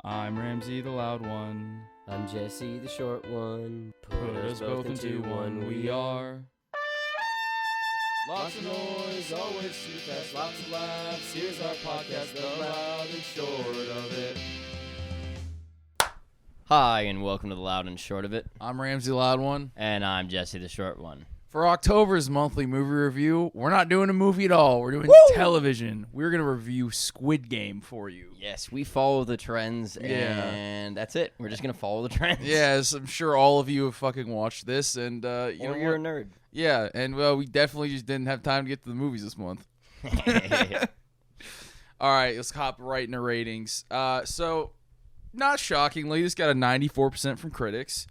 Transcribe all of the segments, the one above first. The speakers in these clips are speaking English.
I'm Ramsey, the loud one. I'm Jesse, the short one. Put us both into one, we are. Lots of noise, always too fast, lots of laughs. Here's our podcast, the loud and short of it. Hi, and welcome to the loud and short of it. I'm Ramsey, the loud one. And I'm Jesse, the short one. For October's monthly movie review, we're not doing a movie at all. We're doing television. We're going to review Squid Game for you. Yes, we follow the trends, and that's it. We're just going to follow the trends. Yes, I'm sure all of you have fucking watched this, and you're a nerd. Yeah, and we definitely just didn't have time to get to the movies this month. All right, let's hop right into ratings. So, not shockingly, this got a 94% from critics,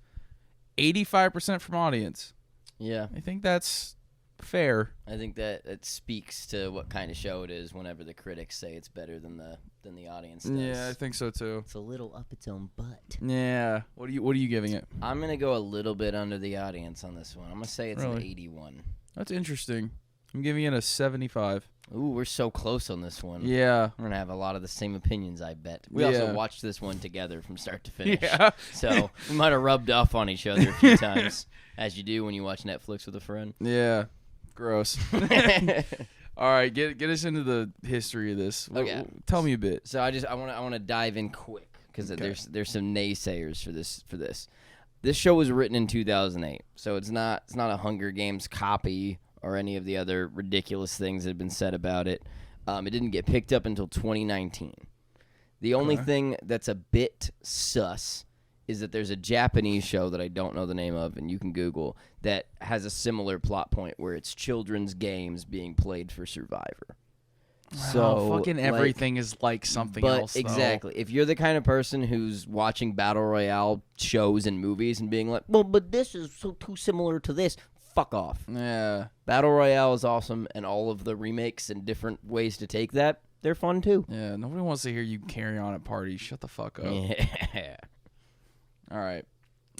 85% from audience. Yeah. I think that's fair. I think that it speaks to what kind of show it is whenever the critics say it's better than the audience does. Yeah, I think so too. It's a little up its own butt. Yeah. What are you giving it? I'm going to go a little bit under the audience on this one. I'm going to say it's an 81. That's interesting. I'm giving it a 75. Ooh, we're so close on this one. Yeah. We're going to have a lot of the same opinions, I bet. We also watched this one together from start to finish. Yeah. So we might have rubbed off on each other a few times, as you do when you watch Netflix with a friend. Yeah. Gross. All right, get us into the history of this. Okay. Tell me a bit. So I want to dive in quick because there's some naysayers for this. This show was written in 2008, so it's not a Hunger Games copy or any of the other ridiculous things that have been said about it. It didn't get picked up until 2019. The only thing that's a bit sus is that there's a Japanese show that I don't know the name of, and you can Google, that has a similar plot point where it's children's games being played for Survivor. So fucking everything is like something else. Exactly. If you're the kind of person who's watching Battle Royale shows and movies and being like, well, but this is so too similar to this, fuck off. Yeah. Battle Royale is awesome, and all of the remakes and different ways to take that, they're fun too. Yeah, nobody wants to hear you carry on at parties. Shut the fuck up. Yeah. All right.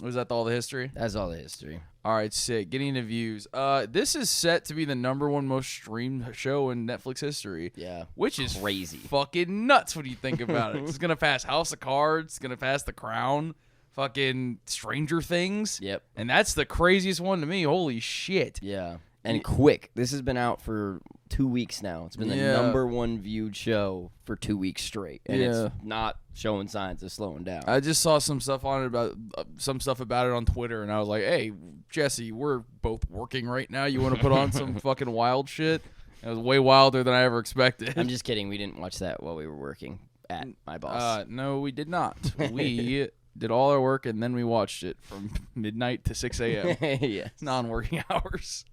Was that all the history? That's all the history. All right, sick. Getting into views. This is set to be the #1 most streamed show in Netflix history. Yeah. Which is crazy. Fucking nuts when you think about it. It's going to pass House of Cards. It's going to pass The Crown. Fucking Stranger Things. Yep. And that's the craziest one to me. Holy shit. Yeah. And quick. This has been out for 2 weeks now. It's been the #1 viewed show for 2 weeks straight. And it's not showing signs of slowing down. I just saw some stuff on it about it on Twitter, and I was like, hey, Jesse, we're both working right now. You want to put on some fucking wild shit? It was way wilder than I ever expected. I'm just kidding. We didn't watch that while we were working at my boss. No, we did not. We did all our work, and then we watched it from midnight to 6 a.m. Yes. Non-working hours.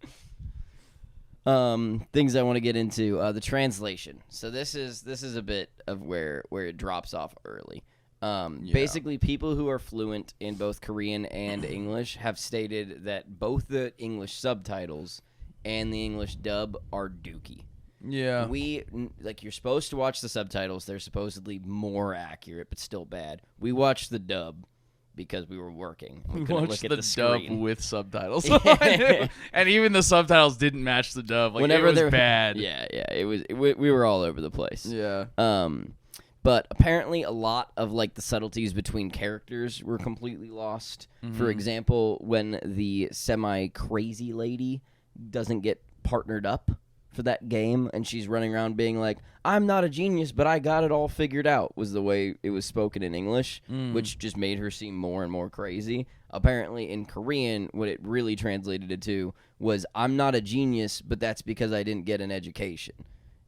Things I want to get into, the translation. So this is a bit of where it drops off early. Basically, people who are fluent in both Korean and English have stated that both the English subtitles and the English dub are dookie. Yeah. You're supposed to watch the subtitles. They're supposedly more accurate, but still bad. We watched the dub because we were working. We couldn't look at the dub screen. with subtitles. And even the subtitles didn't match the dub. Like, whenever it was bad. Yeah. We were all over the place. Yeah. But apparently a lot of like the subtleties between characters were completely lost. Mm-hmm. For example, when the semi-crazy lady doesn't get partnered up for that game, and she's running around being like, I'm not a genius, but I got it all figured out, was the way it was spoken in English, which just made her seem more and more crazy. Apparently in Korean, what it really translated it to was, I'm not a genius, but that's because I didn't get an education.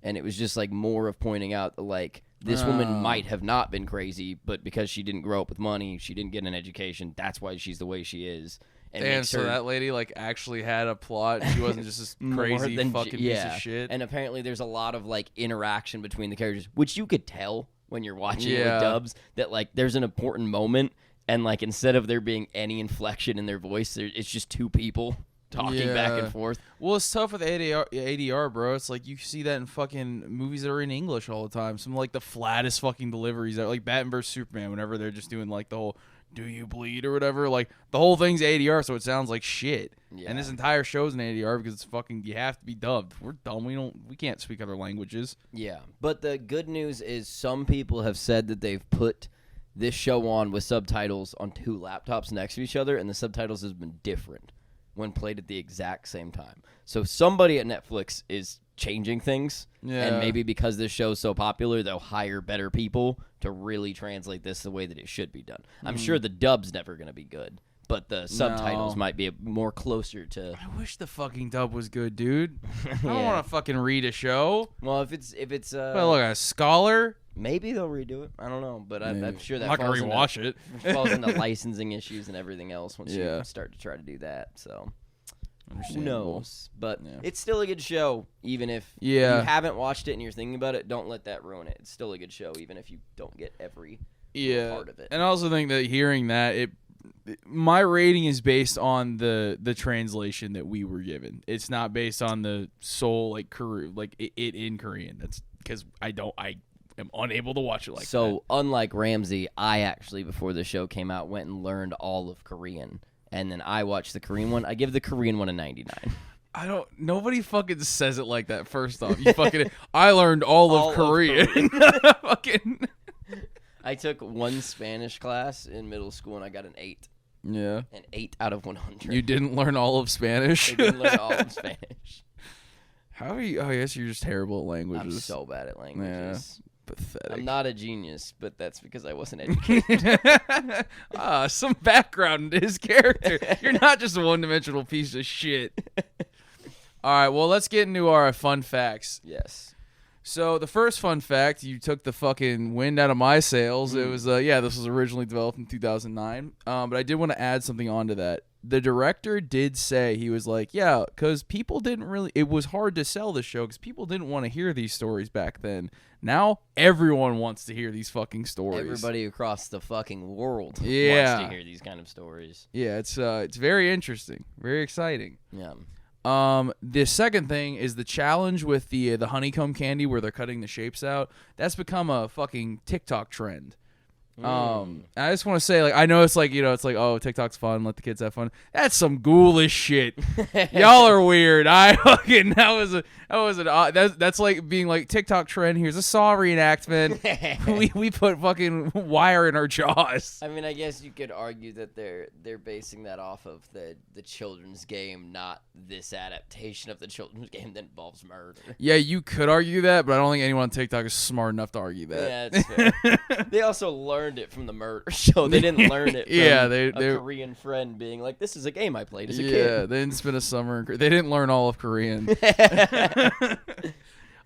And it was just like more of pointing out like, this woman might have not been crazy, but because she didn't grow up with money, she didn't get an education, that's why she's the way she is. And so that lady like actually had a plot. She wasn't just this crazy fucking piece of shit. And apparently there's a lot of like interaction between the characters, which you could tell when you're watching it with dubs, that like there's an important moment, and like instead of there being any inflection in their voice, it's just two people talking back and forth. Well, it's tough with ADR, bro. It's like you see that in fucking movies that are in English all the time. Some like the flattest fucking deliveries, that like Batman vs Superman. Whenever they're just doing like the whole "Do you bleed?" or whatever, like the whole thing's ADR, so it sounds like shit. Yeah. And this entire show's in ADR because it's fucking. You have to be dubbed. We're dumb. We can't speak other languages. Yeah, but the good news is some people have said that they've put this show on with subtitles on 2 laptops next to each other, and the subtitles has been different when played at the exact same time. So somebody at Netflix is changing things, and maybe because this show's so popular, they'll hire better people to really translate this the way that it should be done. I'm sure the dub's never going to be good, but the subtitles might be more closer to... I wish the fucking dub was good, dude. I don't want to fucking read a show. Well, if it's well, look, a scholar... Maybe they'll redo it. I don't know, but I'm sure that I'm not gonna rewatch it. falls into licensing issues and everything else once you start to try to do that. So who knows? But it's still a good show, even if you haven't watched it and you're thinking about it. Don't let that ruin it. It's still a good show, even if you don't get every part of it. And I also think that hearing that my rating is based on the translation that we were given. It's not based on the soul it in Korean. That's because I am unable to watch it like that. So, unlike Ramsey, I actually, before the show came out, went and learned all of Korean. And then I watched the Korean one. I give the Korean one a 99. Nobody fucking says it like that, first off. You fucking, I learned all of Korean. Fucking. I took one Spanish class in middle school, and I got an 8. Yeah. An 8 out of 100. You didn't learn all of Spanish? I didn't learn all of Spanish. How are you? Oh, I guess you're just terrible at languages. I'm so bad at languages. Yeah. Pathetic. I'm not a genius, but that's because I wasn't educated. Some background in his character. You're not just a one-dimensional piece of shit. All right, well, let's get into our fun facts. Yes. So the first fun fact, you took the fucking wind out of my sails. It was, this was originally developed in 2009, but I did want to add something onto that. The director did say, he was like, yeah, because people didn't really, it was hard to sell the show because people didn't want to hear these stories back then. Now, everyone wants to hear these fucking stories. Everybody across the fucking world wants to hear these kind of stories. Yeah, it's very interesting, very exciting. Yeah. The second thing is the challenge with the honeycomb candy where they're cutting the shapes out. That's become a fucking TikTok trend. I just want to say, I know it's it's like, oh, TikTok's fun, let the kids have fun. That's some ghoulish shit. Y'all are weird. That's like being like, TikTok trend, here's a Saw reenactment. we put fucking wire in our jaws. I mean, I guess you could argue that they're basing that off of the children's game, not this adaptation of the children's game that involves murder. Yeah, you could argue that, but I don't think anyone on TikTok is smart enough to argue that. Yeah, that's fair. They also learned it from the murder show. They didn't learn it from a Korean friend being like, this is a game I played as a kid. Yeah, they didn't spend a summer in Korea. They didn't learn all of Korean.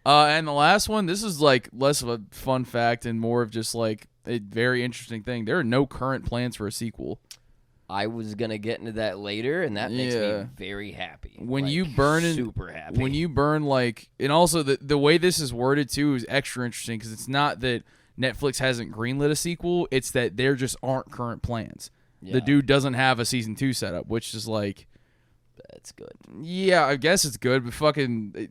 And the last one, this is like less of a fun fact and more of just like a very interesting thing. There are no current plans for a sequel. I was going to get into that later, and that makes me very happy. When you burn super happy. When you burn and also the way this is worded too is extra interesting because it's not that Netflix hasn't greenlit a sequel, it's that there just aren't current plans. Yeah. The dude doesn't have a season 2 set up, which is like... That's good. Yeah, I guess it's good, but fucking...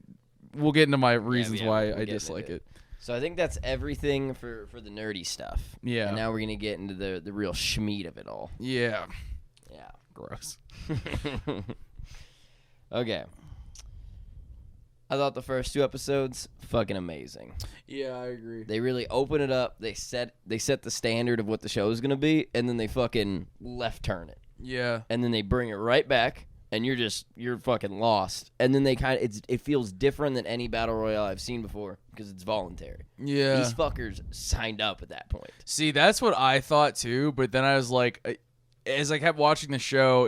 We'll get into my reasons why I dislike it. So I think that's everything for the nerdy stuff. Yeah. And now we're going to get into the real schmeat of it all. Yeah. Yeah. Gross. Okay. I thought the first 2 episodes, fucking amazing. Yeah, I agree. They really open it up. They set the standard of what the show is going to be, and then they fucking left turn it. Yeah. And then they bring it right back, and you're fucking lost. And then they it feels different than any battle royale I've seen before because it's voluntary. Yeah. These fuckers signed up at that point. See, that's what I thought too, but then I was like, as I kept watching the show,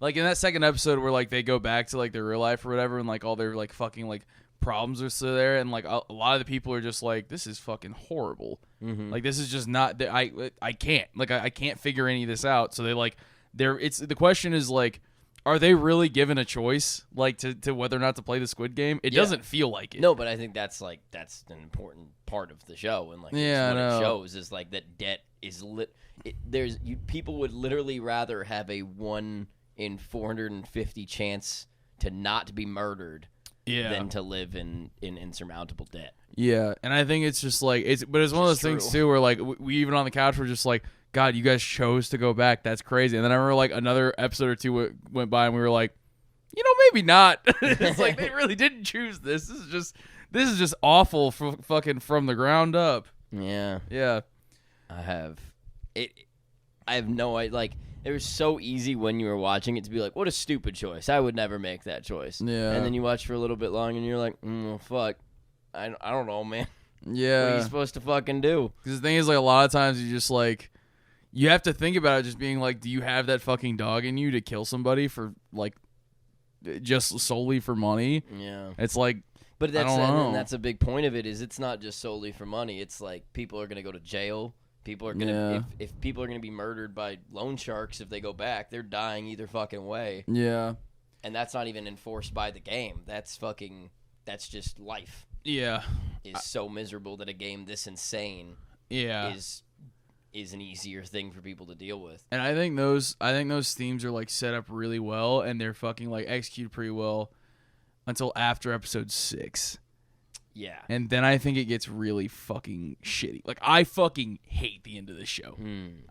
like in that second episode where like they go back to like their real life or whatever, and like all their like fucking like problems are still there, and like a lot of the people are just like, this is fucking horrible. Mm-hmm. Like this is just not. I can't I can't figure any of this out. So they like the question is like, are they really given a choice like to whether or not to play the Squid Game? It doesn't feel like it. No, but I think that's an important part of the show, and like what it shows is like that debt is people would literally rather have a 1 in 450 chance to not be murdered than to live in insurmountable debt. Yeah, and I think it's just like but it's one of those things too where like we even on the couch were just like, God, you guys chose to go back. That's crazy. And then I remember like another episode or 2 went by and we were like, maybe not. It's like they really didn't choose this. This is just awful fucking from the ground up. Yeah. Yeah. I have I have no idea. Like, it was so easy when you were watching it to be like, what a stupid choice. I would never make that choice. Yeah. And then you watch for a little bit longer and you're like, fuck. I don't know, man. Yeah. What are you supposed to fucking do? Because the thing is, like, a lot of times you just, like, you have to think about it just being like, do you have that fucking dog in you to kill somebody for, like, just solely for money? Yeah. It's like, but I don't know. and that's a big point of it is it's not just solely for money. It's like people are going to go to jail. People are gonna if people are gonna be murdered by loan sharks if they go back, they're dying either fucking way. Yeah. And that's not even enforced by the game. That's just life. Yeah. Is so miserable that a game this insane is an easier thing for people to deal with. And I think those themes are like set up really well and they're fucking like executed pretty well until after episode 6. Yeah. And then I think it gets really fucking shitty. Like, I fucking hate the end of this show.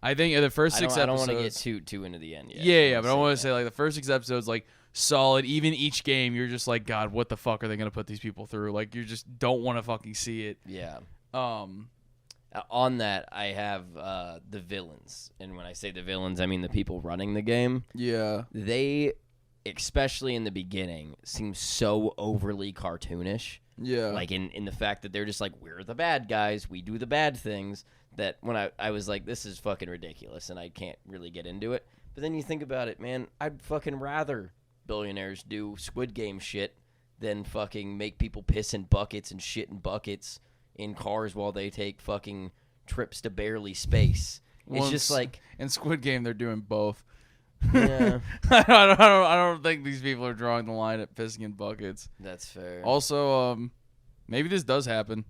I think the first 6 episodes... I don't want to get too into the end yet. Yeah, but I want to say, like, the first 6 episodes, like, solid. Even each game, you're just like, God, what the fuck are they going to put these people through? Like, you just don't want to fucking see it. Yeah. On that, I have the villains. And when I say the villains, I mean the people running the game. Yeah. They, especially in the beginning, seem so overly cartoonish. Yeah. Like in the fact that they're just like, we're the bad guys, we do the bad things, that when I was like, this is fucking ridiculous and I can't really get into it. But then you think about it, man, I'd fucking rather billionaires do Squid Game shit than fucking make people piss in buckets and shit in buckets in cars while they take fucking trips to barely space. It's just like... In Squid Game, they're doing both. Yeah. I don't think these people are drawing the line at pissing in buckets. That's fair. Also, maybe this does happen.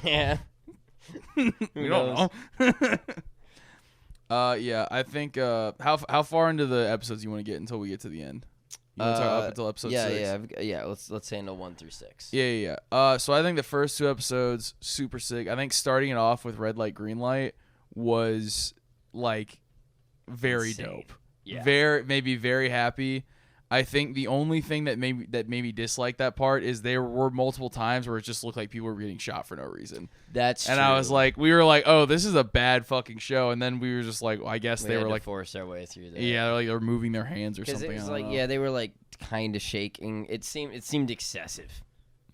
Yeah. We don't know. Yeah, I think how far into the episodes you want to get until we get to the end? You want to talk up until episode 6? Yeah. Let's handle 1 through 6. Yeah. So I think the first 2 episodes super sick. I think starting it off with red light, green light was like very insane. dope. Yeah. Very happy. I think the only thing that made me dislike that part is there were multiple times where it just looked like people were getting shot for no reason. That's and true. I was like, we were like, oh, this is a bad fucking show, and then we were just like, well, I guess they were like force our way through that. Yeah, like they're moving their hands or something. It was like, they were like kind of shaking. It seemed excessive.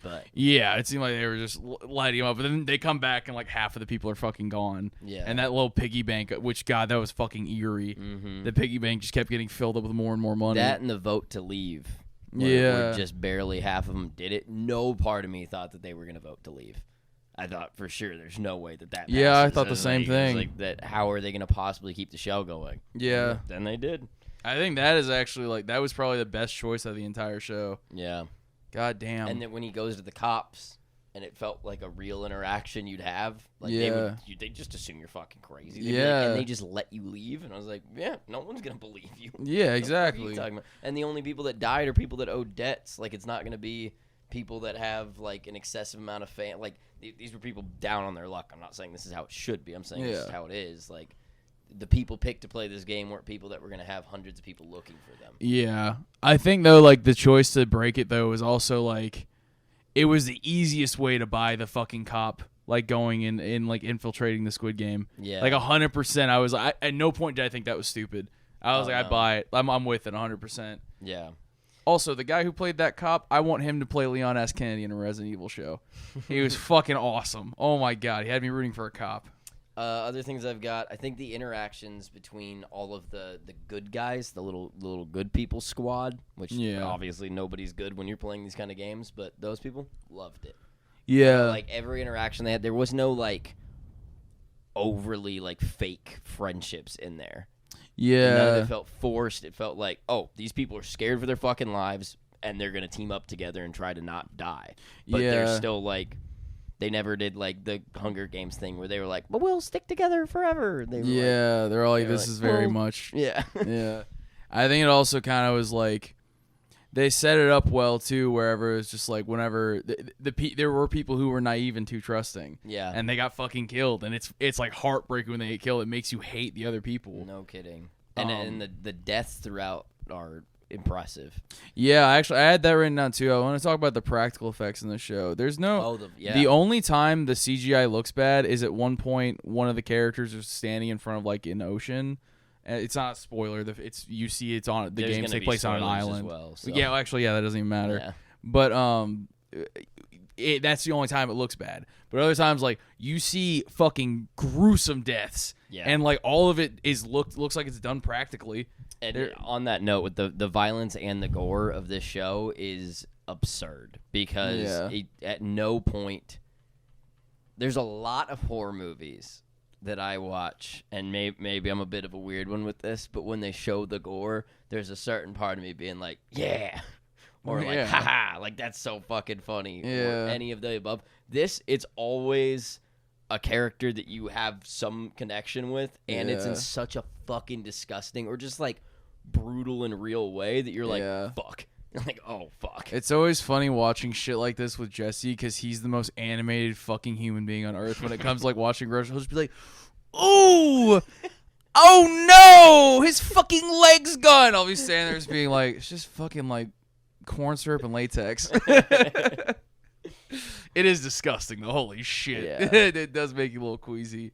But yeah, it seemed like they were just lighting them up. But then they come back and like half of the people are fucking gone. Yeah. And that little piggy bank, which, God, that was fucking eerie. Mm-hmm. The piggy bank just kept getting filled up with more and more money. That and the vote to leave. Where just barely half of them did it. No part of me thought that they were going to vote to leave. I thought for sure there's no way that passes. Yeah, I thought the same thing. Like that. How are they going to possibly keep the show going? Yeah. And then they did. I think that is actually like that was probably the best choice of the entire show. Yeah. God damn. And then when he goes to the cops, and it felt like a real interaction you'd have. Like they just assume you're fucking crazy. They'd be like, and they just let you leave. And I was like, yeah, no one's gonna believe you. Yeah, exactly. What are you talking about? And the only people that died are people that owe debts. Like it's not gonna be people that have like an excessive amount of like these were people down on their luck. I'm not saying this is how it should be. I'm saying this is how it is. Like the people picked to play this game weren't people that were going to have hundreds of people looking for them. Yeah. I think, though, like, the choice to break it, though, was also, like, it was the easiest way to buy the fucking cop, like, going in like, infiltrating the Squid Game. Yeah. Like, 100%. I was like, at no point did I think that was stupid. I was like, no. I buy it. I'm with it 100%. Yeah. Also, the guy who played that cop, I want him to play Leon S. Kennedy in a Resident Evil show. He was fucking awesome. Oh, my God. He had me rooting for a cop. Other things I've got, I think the interactions between all of the good guys, the little good people squad, which obviously nobody's good when you're playing these kind of games, but those people loved it. Yeah. Like every interaction they had, there was no like overly like fake friendships in there. Yeah. None of it felt forced. It felt like, oh, these people are scared for their fucking lives and they're going to team up together and try to not die. But they're still like... They never did, like, the Hunger Games thing where they were like, but we'll stick together forever. They were they're all like, this is very much. Yeah. Yeah. I think it also kind of was like, they set it up well, too, wherever it's just like whenever, there were people who were naive and too trusting. Yeah. And they got fucking killed. And it's like heartbreaking when they get killed. It makes you hate the other people. No kidding. And the deaths throughout impressive. Yeah, actually, I had that written down too. I want to talk about the practical effects in the show. There's no. The only time the CGI looks bad is at one point one of the characters is standing in front of like an ocean. It's not a spoiler. You see it's on the games take place on an island. As well, so. Yeah, actually, that doesn't even matter. Yeah. But that's the only time it looks bad. But other times, like you see fucking gruesome deaths, and like all of it looks like it's done practically. And on that note, with the violence and the gore of this show is absurd because at no point there's a lot of horror movies that I watch, and maybe I'm a bit of a weird one with this, but when they show the gore, there's a certain part of me being like, yeah, or like, haha, like that's so fucking funny, or any of the above. It's always a character that you have some connection with, and it's in such a fucking disgusting or just like brutal and real way that you're like, fuck. Like, oh, fuck. It's always funny watching shit like this with Jesse because he's the most animated fucking human being on earth. When it comes to, like, watching groceries, he'll just be like, ooh, oh, no, his fucking leg's gone. I'll be standing there just being like, it's just fucking, like, corn syrup and latex. It is disgusting, though. Holy shit. Yeah. It does make you a little queasy.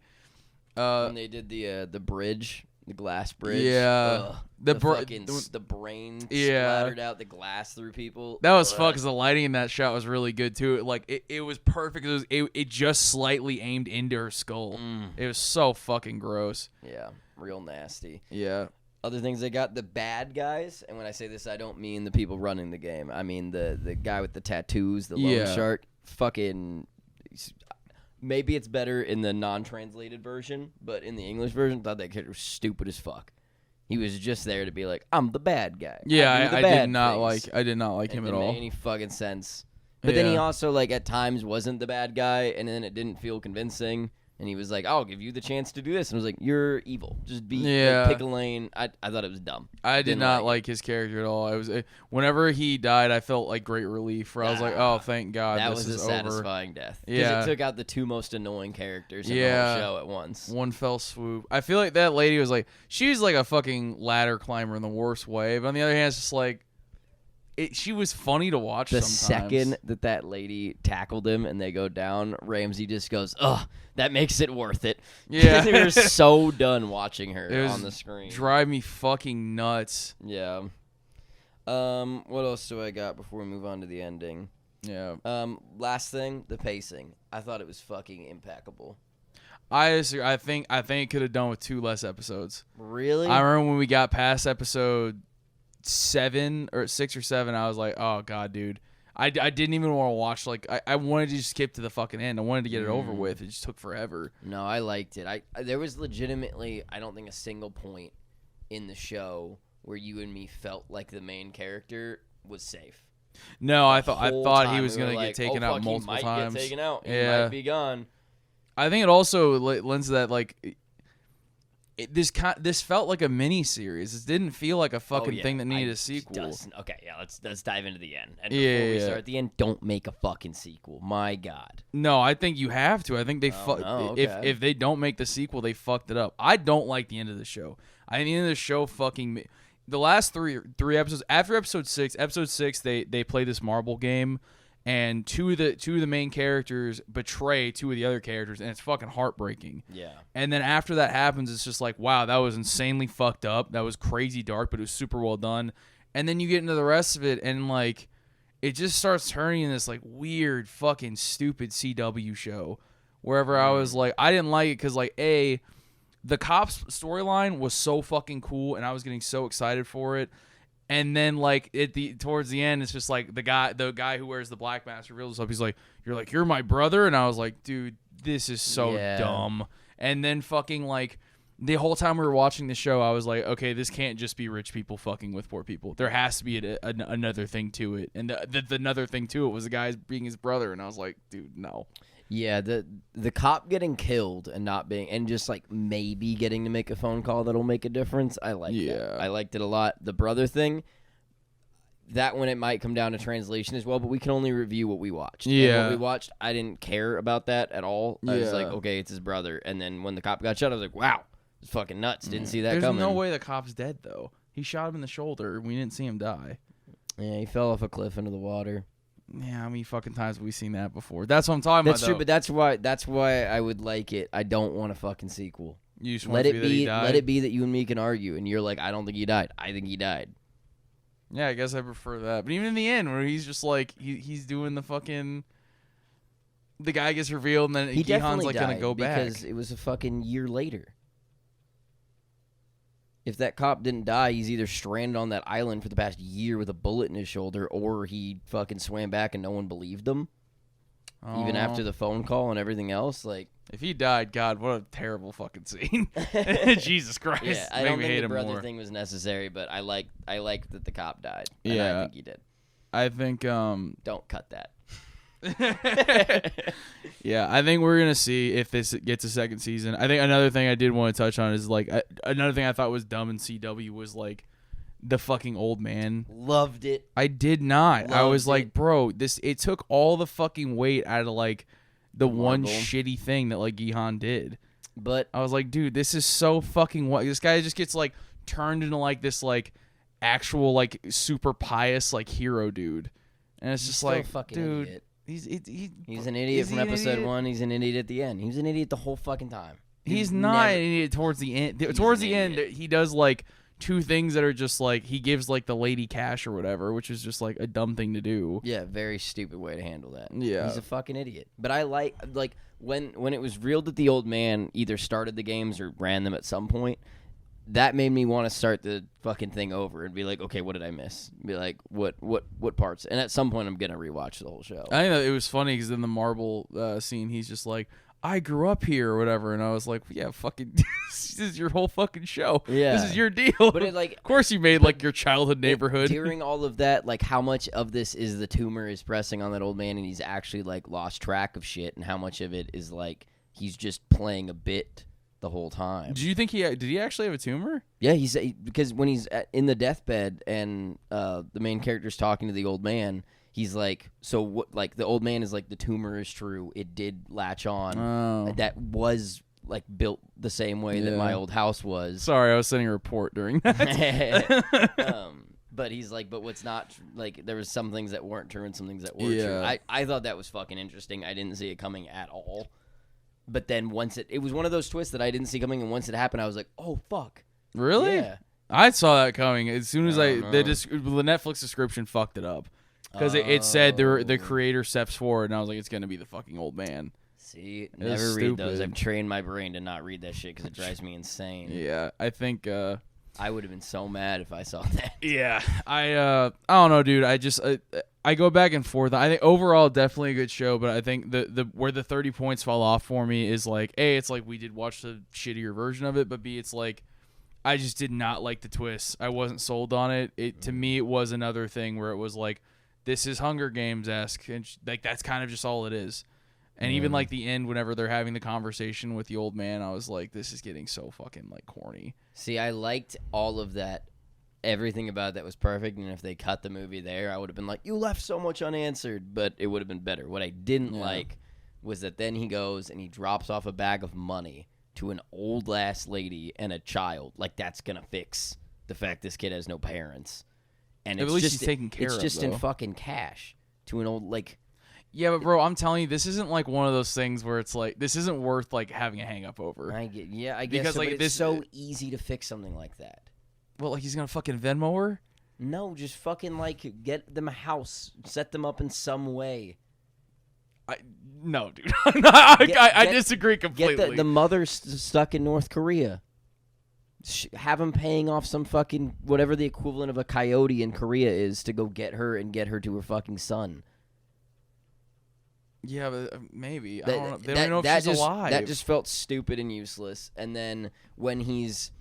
When they did the bridge, the glass bridge. Yeah. The brain splattered out the glass through people. That was fun because the lighting in that shot was really good too. It was perfect. It just slightly aimed into her skull. It was so fucking gross. Yeah, real nasty. Yeah. Other things they got, the bad guys, and when I say this, I don't mean the people running the game. I mean the guy with the tattoos, the loan shark. Fucking. Maybe it's better in the non-translated version, but in the English version, I thought that character was stupid as fuck. He was just there to be like, I'm the bad guy. Yeah, I did not like him at all. It didn't make any fucking sense. But then he also, like, at times wasn't the bad guy, and then it didn't feel convincing. And he was like, I'll give you the chance to do this. And I was like, you're evil. Just be pick a lane. I thought it was dumb. I did not like his character at all. Whenever he died, I felt like great relief. Where I was like, oh, thank God, that this was is a satisfying death. Yeah. Because it took out the two most annoying characters in the whole show at once. One fell swoop. I feel like that lady was like, she's like a fucking ladder climber in the worst way. But on the other hand, it's just like, she was funny to watch sometimes. The second that lady tackled him and they go down, Ramsey just goes, ugh, that makes it worth it. Yeah. They were so done watching her on the screen. Drive me fucking nuts. Yeah. What else do I got before we move on to the ending? Yeah. Last thing, the pacing. I thought it was fucking impeccable. I disagree. I think it could have done with 2 less episodes. Really? I remember when we got past episode 6 or 7, I was like, oh god, dude, I didn't even want to watch. Like, I wanted to just skip to the fucking end. I wanted to get it over with. It just took forever. No, I liked it. There was legitimately, I don't think, a single point in the show where you and me felt like the main character was safe. No, I thought he was gonna get taken out multiple times. He might get taken out. He might be gone. I think it also lends to that, like, this felt like a mini series. It didn't feel like a fucking thing that needed a sequel. Okay, let's dive into the end. And before we start the end, don't make a fucking sequel. My God. No, I think you have to. I think they if they don't make the sequel, they fucked it up. I don't like the end of the show. I think the end of the show fucking the last three episodes after episode 6. Episode 6, they play this marble game. And two of the main characters betray 2 of the other characters, and it's fucking heartbreaking. Yeah. And then after that happens, it's just like, wow, that was insanely fucked up. That was crazy dark, but it was super well done. And then you get into the rest of it, and like, it just starts turning into this like weird fucking stupid CW show. Wherever I was like, I didn't like it because like the cops storyline was so fucking cool, and I was getting so excited for it. And then, like, towards the end, it's just like the guy who wears the black mask reveals himself. He's like, you're my brother, and I was like, dude, this is so dumb. And then fucking like the whole time we were watching the show, I was like, okay, this can't just be rich people fucking with poor people. There has to be another thing to it. And the another thing to it was the guy being his brother, and I was like, dude, no. Yeah, the cop getting killed and not being, and just like maybe getting to make a phone call that'll make a difference. I like that. I liked it a lot. The brother thing, that one, it might come down to translation as well, but we can only review what we watched. Yeah. And what we watched, I didn't care about that at all. I was like, okay, it's his brother. And then when the cop got shot, I was like, wow, it's fucking nuts. Didn't see that coming. There's no way the cop's dead, though. He shot him in the shoulder. We didn't see him die. Yeah, he fell off a cliff into the water. Yeah, how many fucking times have we seen that before? That's what I'm talking about. That's true, but that's why I would like it. I don't want a fucking sequel. You just Let want it to be. Let it be that you and me can argue, and you're like, I don't think he died. I think he died. Yeah, I guess I prefer that. But even in the end, where he's just like he's doing the fucking. The guy gets revealed, and then He Gihan's definitely like died gonna go back because it was a fucking year later. If that cop didn't die, he's either stranded on that island for the past year with a bullet in his shoulder, or he fucking swam back and no one believed him. Even after the phone call and everything else, like if he died, God, what a terrible fucking scene! Jesus Christ, yeah, I made don't me think hate the him brother more. thing was necessary, but I like that the cop died. And Yeah, I think he did. I think Don't cut that. Yeah, I think we're gonna see if this gets a second season. I think another thing I did want to touch on is like another thing I thought was dumb in CW was like the fucking old man. Loved it. I did not. I was Loved like, it. bro, it took all the fucking weight out of like the one Marvel. shitty thing that like Gihan did. But I was like, dude, this is so fucking what this guy just gets like turned into like this like actual like super pious like hero dude, and it's he's just still like, a fucking dude, idiot. he's an idiot from an episode idiot? 1. He's an idiot at the end. He was an idiot the whole fucking time. He's not never- an idiot towards the end. He's Towards an the end, idiot. he does like two things that are just like he gives like the lady cash or whatever, which is just like a dumb thing to do. Yeah, very stupid way to handle that. Yeah. He's a fucking idiot. But I like when it was revealed that the old man either started the games or ran them at some point, that made me want to start the fucking thing over and be like, okay, what did I miss? Be like, what parts? And at some point, I'm gonna rewatch the whole show. I think that it was funny because in the marble scene, he's just like, I grew up here or whatever, and I was like, yeah, fucking, this is your whole fucking show. Yeah. This is your deal. But it like of course, you made like your childhood neighborhood. during all of that, like how much of this is the tumor is pressing on that old man, and he's actually like lost track of shit, and how much of it is like he's just playing a bit the whole time. Do you think did he actually have a tumor? Yeah, because when he's in the deathbed and the main character's talking to the old man, he's like, so what? Like the old man is like, the tumor is true. It did latch on. Oh. That was like built the same way that my old house was. Sorry, I was sending a report during that. But he's like, but what's not like? There was some things that weren't true and some things that were Yeah. true. I thought that was fucking interesting. I didn't see it coming at all. But then once it was one of those twists that I didn't see coming, and once it happened, I was like, oh fuck. Really? Yeah. I saw that coming as soon as Oh, the no. Netflix description fucked it up because it said the creator steps forward, and I was like, it's gonna be the fucking old man. See, was never read those. stupid. I've trained my brain to not read that shit because it drives me insane. Yeah, I think. I would have been so mad if I saw that. Yeah, I don't know, dude. I just I go back and forth. I think overall definitely a good show, but I think the where the 30 points fall off for me is like A, it's like we did watch the shittier version of it, but B, it's like I just did not like the twist. I wasn't sold on it. To me it was another thing where it was like this is Hunger Games-esque, and like that's kind of just all it is. And even like the end, whenever they're having the conversation with the old man, I was like, this is getting so fucking like corny. See, I liked all of that. Everything about that was perfect, and if they cut the movie there, I would have been like, you left so much unanswered, but it would have been better. What I didn't like was that then he goes and he drops off a bag of money to an old-ass lady and a child. Like, that's going to fix the fact this kid has no parents. And At it's least just, he's taken care it's of, just in though. fucking cash to an old, like... Yeah, but bro, I'm telling you, this isn't like one of those things where it's like this isn't worth like having a hang up over. I guess Because, so, like, but it's this- so easy to fix something like that. Well, like he's gonna fucking Venmo her? No, just fucking like get them a house, set them up in some way. No, dude. I Get- disagree completely. Get the mother stuck in North Korea. Have him paying off some fucking whatever the equivalent of a coyote in Korea is to go get her and get her to her fucking son. Yeah, but maybe. I That- don't know. They that- don't know if that she's just, alive. That just felt stupid and useless. And then when he's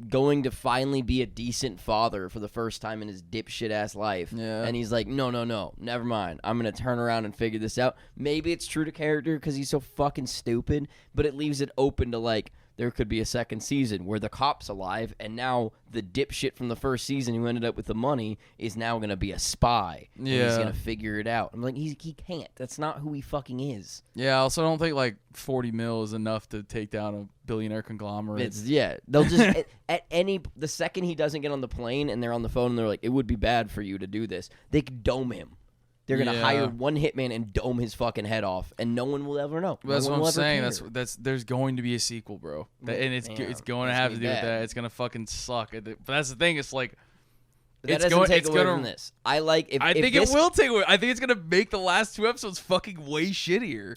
going to finally be a decent father for the first time in his dipshit ass life, and he's like, no, never mind. I'm gonna turn around and figure this out. Maybe it's true to character because he's so fucking stupid, but it leaves it open to like, there could be a second season where the cop's alive, and now the dipshit from the first season who ended up with the money is now going to be a spy. And he's going to figure it out. I'm like, he can't. That's not who he fucking is. Yeah, I also don't think like 40 mil is enough to take down a billionaire conglomerate. They'll just the second he doesn't get on the plane and they're on the phone and they're like, it would be bad for you to do this, they could dome him. They're gonna hire one hitman and dome his fucking head off, and no one will ever know. That's what I'm saying. That's there's going to be a sequel, bro, and it's going to have to do with that. It's gonna fucking suck. But that's the thing. It's like that doesn't take away from this. I think it will take away. I think it's gonna make the last 2 episodes fucking way shittier,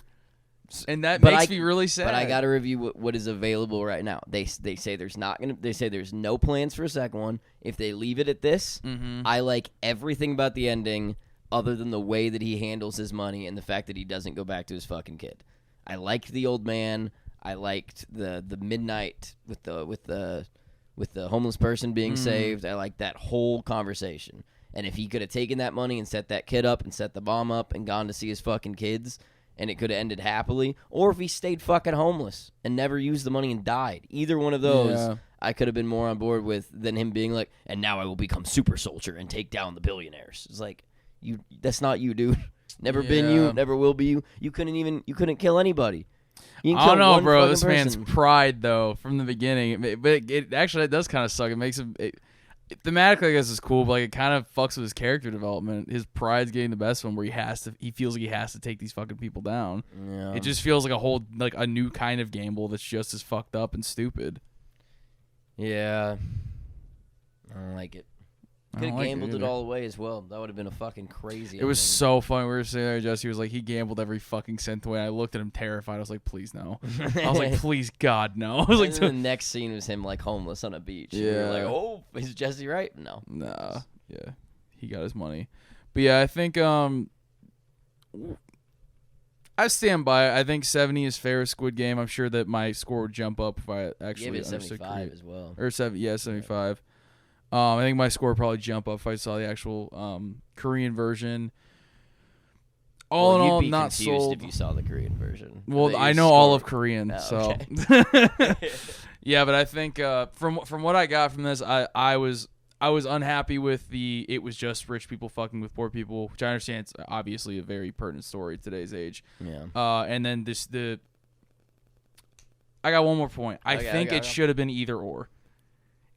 and that makes me really sad. But I gotta review what is available right now. They say there's not gonna. They say there's no plans for a second one. If they leave it at this, I like everything about the ending. Other than the way that he handles his money and the fact that he doesn't go back to his fucking kid. I liked the old man. I liked the midnight with the homeless person being saved. I liked that whole conversation. And if he could have taken that money and set that kid up and set the bomb up and gone to see his fucking kids, and it could have ended happily, or if he stayed fucking homeless and never used the money and died, either one of those I could have been more on board with than him being like, and now I will become super soldier and take down the billionaires. It's like, that's not you, dude. Never been you. Never will be you. You couldn't kill anybody. I don't know, bro. This man's pride, though, from the beginning. But it actually it does kind of suck. It makes him thematically, I guess, is cool, but like it kind of fucks with his character development. His pride's getting the best of him, where he feels like he has to take these fucking people down. Yeah. It just feels like a new kind of gamble that's just as fucked up and stupid. Yeah, I don't like it. Could have gambled it all away as well. That would have been a fucking crazy. It was so funny. We were sitting there, Jesse was like, he gambled every fucking cent away. I looked at him terrified. I was like, please no. I was like, please God no. I was like, the next scene was him like homeless on a beach. Yeah. We were like, oh, is Jesse right? No. Nah. Yeah. He got his money. But yeah, I think I stand by it. I think 70 is fair as Squid Game. I'm sure that my score would jump up if I actually understood 75 as well. Or 75. I think my score would probably jump up if I saw the actual Korean version. All in all, I'm not sold. If you saw the Korean version. Well, I know all of Korean, so yeah. But I think from what I got from this, I was unhappy with it was just rich people fucking with poor people, which I understand it's obviously a very pertinent story in today's age. Yeah. And then I got one more point. I think it should have been either or.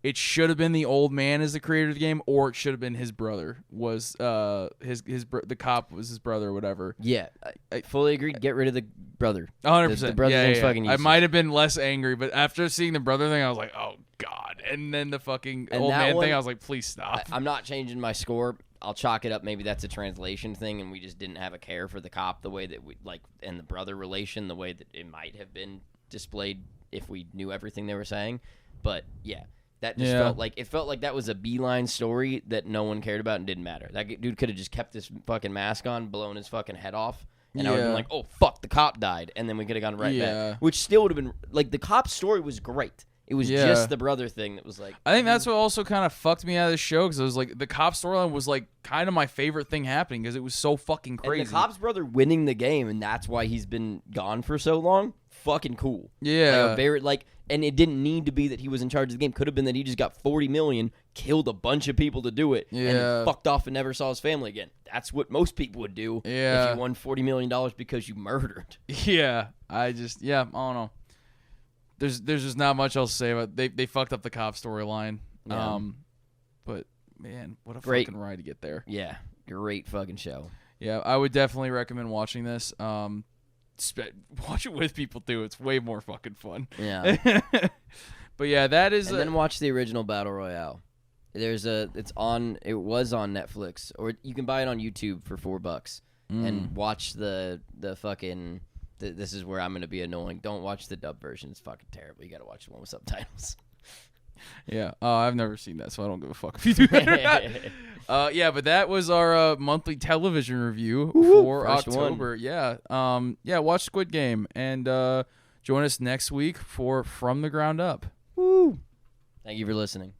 It should have been the old man as the creator of the game, or it should have been his brother. The cop was his brother or whatever. Yeah, I fully agree. Get rid of the brother. 100%. The brother thing's fucking useless. I might have been less angry, but after seeing the brother thing, I was like, oh God. And then the fucking old man thing, I was like, please stop. I'm not changing my score. I'll chalk it up. Maybe that's a translation thing, and we just didn't have a care for the cop the way that we like, and the brother relation the way that it might have been displayed if we knew everything they were saying. But yeah. That just felt like that was a beeline story that no one cared about and didn't matter. That dude could have just kept this fucking mask on, blown his fucking head off, and I would have been like, oh, fuck, the cop died. And then we could have gone right back. Which still would have been, like, the cop's story was great. It was just the brother thing that was like... I think that's what also kind of fucked me out of the show, because it was like, the cop storyline was like kind of my favorite thing happening, because it was so fucking crazy. And the cop's brother winning the game, and that's why he's been gone for so long, fucking cool. Yeah. And it didn't need to be that he was in charge of the game. Could have been that he just got $40 million, killed a bunch of people to do it, and fucked off and never saw his family again. That's what most people would do if you won $40 million because you murdered. Yeah. I don't know. There's just not much else to say about it. They fucked up the cop storyline. Yeah. But, man, what a fucking ride to get there. Yeah. Great fucking show. Yeah, I would definitely recommend watching this. Watch it with people too. It's way more fucking fun. Yeah. But yeah, that is. And then watch the original Battle Royale. It was on Netflix, or you can buy it on YouTube for $4 and watch the fucking. This is where I'm gonna be annoying. Don't watch the dub version. It's fucking terrible. You gotta watch the one with subtitles. Yeah, I've never seen that, so I don't give a fuck if you do that or not. Yeah, but that was our monthly television review for October. One. Yeah, watch Squid Game and join us next week for From the Ground Up. Woo! Thank you for listening.